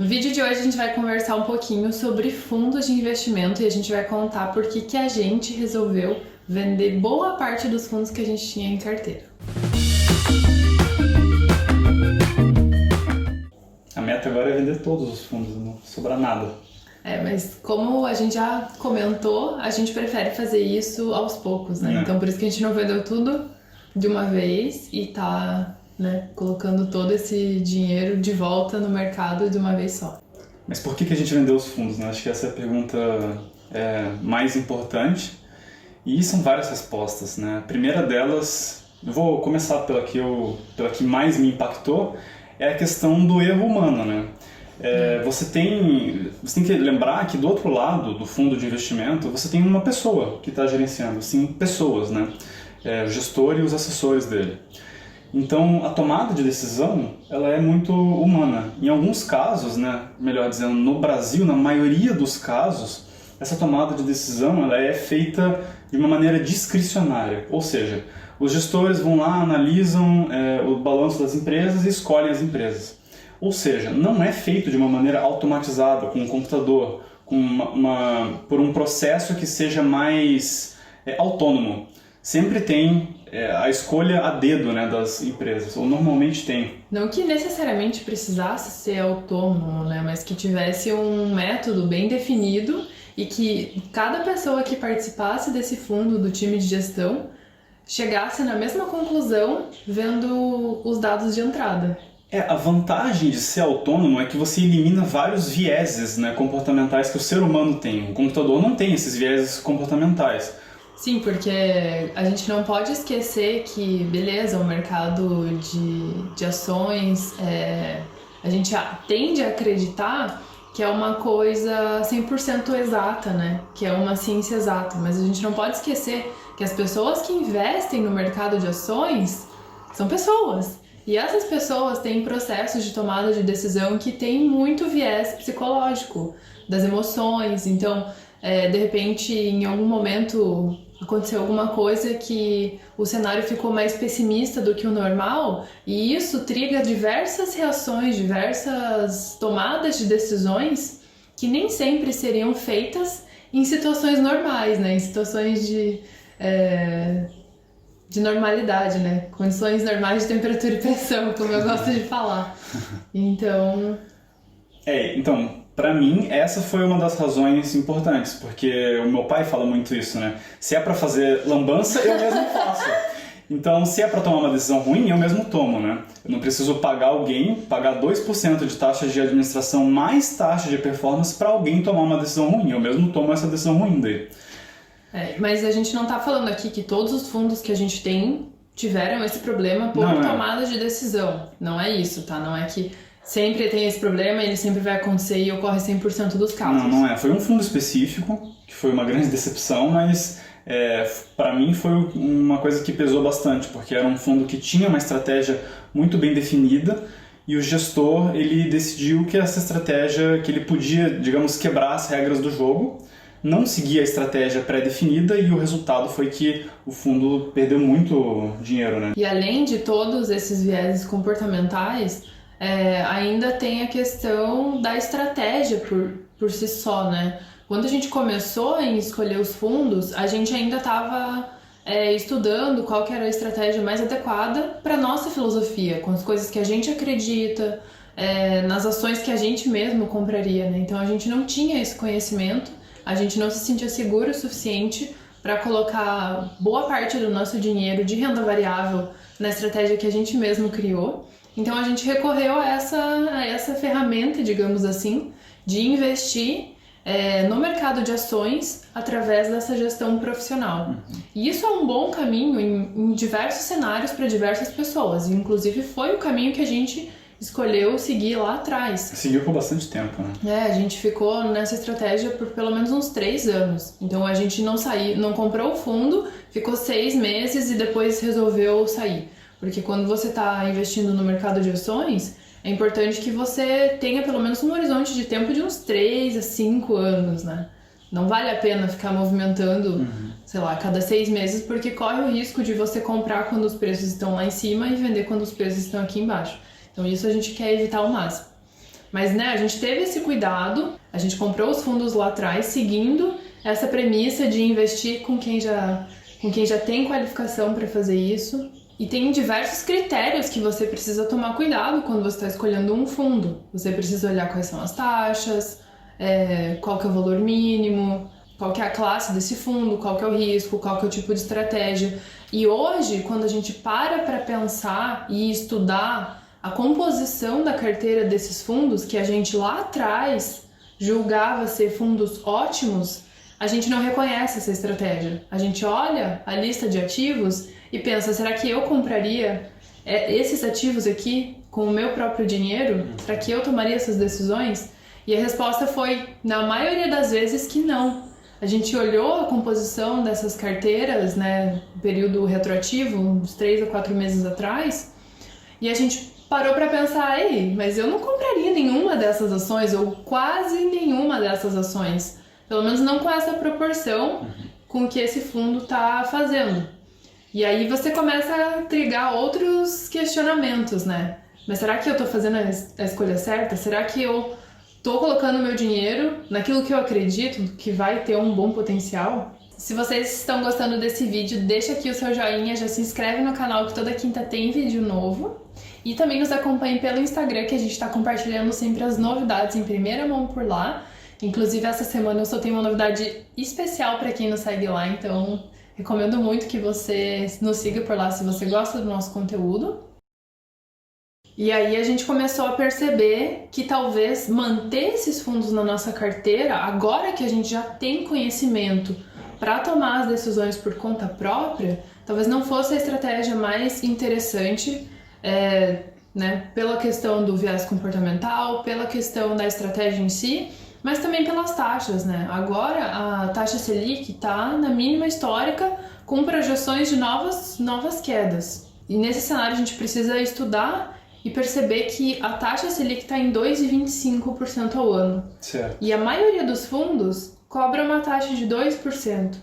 No vídeo de hoje a gente vai conversar um pouquinho sobre fundos de investimento e a gente vai contar por que a gente resolveu vender boa parte dos fundos que a gente tinha em carteira. A meta agora é vender todos os fundos, não sobrar nada. Mas como a gente já comentou, a gente prefere fazer isso aos poucos, né? Então por isso que a gente não vendeu tudo de uma vez e tá, né, colocando todo esse dinheiro de volta no mercado de uma vez só. Mas por que a gente vendeu os fundos, né? Acho que essa é a pergunta mais importante. E são várias respostas, né? A primeira delas, eu vou começar pela que mais me impactou, é a questão do erro humano, né? Você tem que lembrar que do outro lado do fundo de investimento, você tem uma pessoa que está gerenciando, sim, pessoas, né? O gestor e os assessores dele. Então, a tomada de decisão, ela é muito humana. Em alguns casos, né, melhor dizendo, no Brasil, na maioria dos casos, essa tomada de decisão ela é feita de uma maneira discricionária. Ou seja, os gestores vão lá, analisam o balanço das empresas e escolhem as empresas. Ou seja, não é feito de uma maneira automatizada, com um computador, por um processo que seja mais autônomo. Sempre tem a escolha a dedo, né, das empresas, ou normalmente tem. Não que necessariamente precisasse ser autônomo, né, mas que tivesse um método bem definido e que cada pessoa que participasse desse fundo, do time de gestão, chegasse na mesma conclusão vendo os dados de entrada. A vantagem de ser autônomo é que você elimina vários vieses, né, comportamentais que o ser humano tem. O computador não tem esses vieses comportamentais. Sim, porque a gente não pode esquecer que, beleza, o mercado de ações, a gente tende a acreditar que é uma coisa 100% exata, né? Que é uma ciência exata, mas a gente não pode esquecer que as pessoas que investem no mercado de ações são pessoas. E essas pessoas têm processos de tomada de decisão que tem muito viés psicológico, das emoções. Então, de repente, em algum momento aconteceu alguma coisa que o cenário ficou mais pessimista do que o normal, e isso triga diversas reações, diversas tomadas de decisões que nem sempre seriam feitas em situações normais, né? Em situações de normalidade, né? Condições normais de temperatura e pressão, como eu gosto de falar. Então, para mim, essa foi uma das razões importantes, porque o meu pai fala muito isso, né? Se é para fazer lambança, eu mesmo faço. Então, se é para tomar uma decisão ruim, eu mesmo tomo, né? Eu não preciso pagar 2% de taxa de administração mais taxa de performance para alguém tomar uma decisão ruim. Eu mesmo tomo essa decisão ruim daí. Mas a gente não tá falando aqui que todos os fundos que a gente tem tiveram esse problema por tomada de decisão. Não é isso, tá? Não é que sempre tem esse problema, ele sempre vai acontecer e ocorre 100% dos casos. Não é. Foi um fundo específico, que foi uma grande decepção, mas para mim foi uma coisa que pesou bastante, porque era um fundo que tinha uma estratégia muito bem definida e o gestor ele decidiu que essa estratégia, que ele podia, digamos, quebrar as regras do jogo, não seguia a estratégia pré-definida e o resultado foi que o fundo perdeu muito dinheiro, né? E além de todos esses vieses comportamentais, ainda tem a questão da estratégia por si só, né? Quando a gente começou em escolher os fundos, a gente ainda estava estudando qual que era a estratégia mais adequada para nossa filosofia, com as coisas que a gente acredita, nas ações que a gente mesmo compraria, né? Então a gente não tinha esse conhecimento, a gente não se sentia seguro o suficiente para colocar boa parte do nosso dinheiro de renda variável na estratégia que a gente mesmo criou. Então a gente recorreu a essa ferramenta, digamos assim, de investir no mercado de ações através dessa gestão profissional. E isso é um bom caminho em diversos cenários para diversas pessoas. E, inclusive foi o caminho que a gente escolheu seguir lá atrás. Seguiu por bastante tempo, né? A gente ficou nessa estratégia por pelo menos uns 3 anos. Então a gente não comprou o fundo, ficou 6 meses e depois resolveu sair. Porque quando você está investindo no mercado de ações, é importante que você tenha pelo menos um horizonte de tempo de uns 3 a 5 anos, né? Não vale a pena ficar movimentando, sei lá, cada 6 meses, porque corre o risco de você comprar quando os preços estão lá em cima e vender quando os preços estão aqui embaixo. Então isso a gente quer evitar ao máximo. Mas, né, a gente teve esse cuidado, a gente comprou os fundos lá atrás, seguindo essa premissa de investir com quem já tem qualificação para fazer isso. E tem diversos critérios que você precisa tomar cuidado quando você está escolhendo um fundo. Você precisa olhar quais são as taxas, qual que é o valor mínimo, qual que é a classe desse fundo, qual que é o risco, qual que é o tipo de estratégia. E hoje, quando a gente para pensar e estudar a composição da carteira desses fundos, que a gente lá atrás julgava ser fundos ótimos, a gente não reconhece essa estratégia. A gente olha a lista de ativos e pensa, será que eu compraria esses ativos aqui com o meu próprio dinheiro? Será que eu tomaria essas decisões? E a resposta foi, na maioria das vezes, que não. A gente olhou a composição dessas carteiras, né, no período retroativo, uns 3 a 4 meses atrás, e a gente parou para pensar, ei, mas eu não compraria nenhuma dessas ações, ou quase nenhuma dessas ações. Pelo menos não com essa proporção com que esse fundo está fazendo. E aí você começa a trigar outros questionamentos, né? Mas será que eu estou fazendo a escolha certa? Será que eu estou colocando meu dinheiro naquilo que eu acredito que vai ter um bom potencial? Se vocês estão gostando desse vídeo, deixa aqui o seu joinha, já se inscreve no canal que toda quinta tem vídeo novo. E também nos acompanhe pelo Instagram, que a gente está compartilhando sempre as novidades em primeira mão por lá. Inclusive, essa semana eu só tenho uma novidade especial para quem nos segue lá, então recomendo muito que você nos siga por lá se você gosta do nosso conteúdo. E aí a gente começou a perceber que talvez manter esses fundos na nossa carteira, agora que a gente já tem conhecimento para tomar as decisões por conta própria, talvez não fosse a estratégia mais interessante, né, pela questão do viés comportamental, pela questão da estratégia em si, mas também pelas taxas, né? Agora a taxa Selic está na mínima histórica, com projeções de novas quedas. E nesse cenário a gente precisa estudar e perceber que a taxa Selic está em 2,25% ao ano. Certo. E a maioria dos fundos cobra uma taxa de 2%.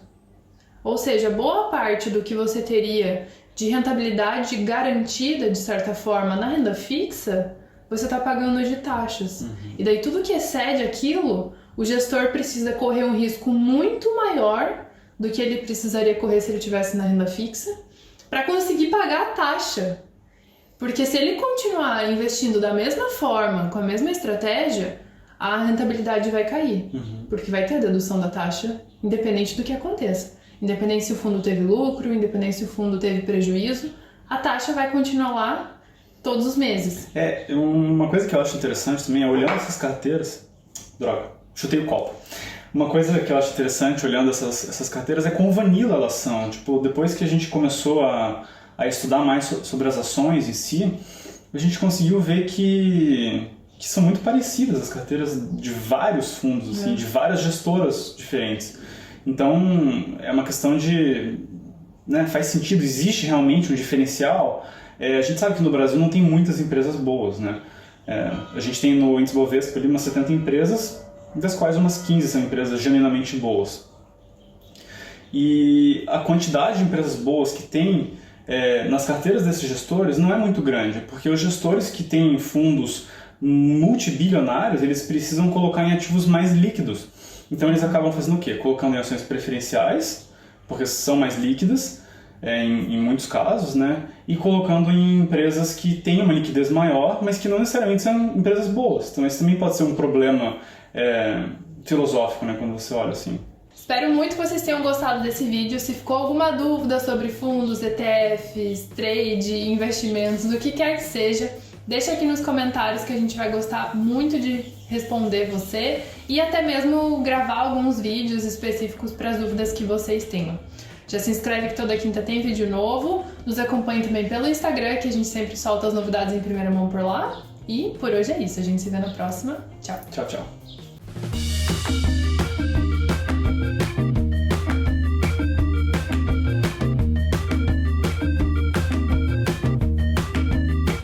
Ou seja, boa parte do que você teria de rentabilidade garantida, de certa forma, na renda fixa, você está pagando de taxas. E daí tudo que excede aquilo, o gestor precisa correr um risco muito maior do que ele precisaria correr se ele estivesse na renda fixa, para conseguir pagar a taxa. Porque se ele continuar investindo da mesma forma, com a mesma estratégia, a rentabilidade vai cair. Porque vai ter a dedução da taxa, independente do que aconteça. Independente se o fundo teve lucro, independente se o fundo teve prejuízo, a taxa vai continuar lá todos os meses. Uma coisa que eu acho interessante também é olhando essas carteiras... Droga, chutei o copo. Uma coisa que eu acho interessante olhando essas carteiras é quão vanilla elas são. Tipo, depois que a gente começou a estudar mais sobre as ações em si, a gente conseguiu ver que são muito parecidas as carteiras de vários fundos, assim, de várias gestoras diferentes. Então, é uma questão de... né, faz sentido, existe realmente um diferencial. A gente sabe que no Brasil não tem muitas empresas boas, né? A gente tem no índice Bovespa ali umas 70 empresas, das quais umas 15 são empresas genuinamente boas. E a quantidade de empresas boas que tem nas carteiras desses gestores não é muito grande, porque os gestores que têm fundos multibilionários, eles precisam colocar em ativos mais líquidos. Então eles acabam fazendo o quê? Colocando em ações preferenciais, porque são mais líquidas, em muitos casos, né? E colocando em empresas que têm uma liquidez maior, mas que não necessariamente são empresas boas. Então esse também pode ser um problema filosófico, né? Quando você olha assim. Espero muito que vocês tenham gostado desse vídeo. Se ficou alguma dúvida sobre fundos, ETFs, trade, investimentos, do que quer que seja, deixa aqui nos comentários que a gente vai gostar muito de responder você e até mesmo gravar alguns vídeos específicos para as dúvidas que vocês tenham. Já se inscreve que toda quinta tem vídeo novo, nos acompanhe também pelo Instagram, que a gente sempre solta as novidades em primeira mão por lá. E por hoje é isso, a gente se vê na próxima. Tchau. Tchau, tchau.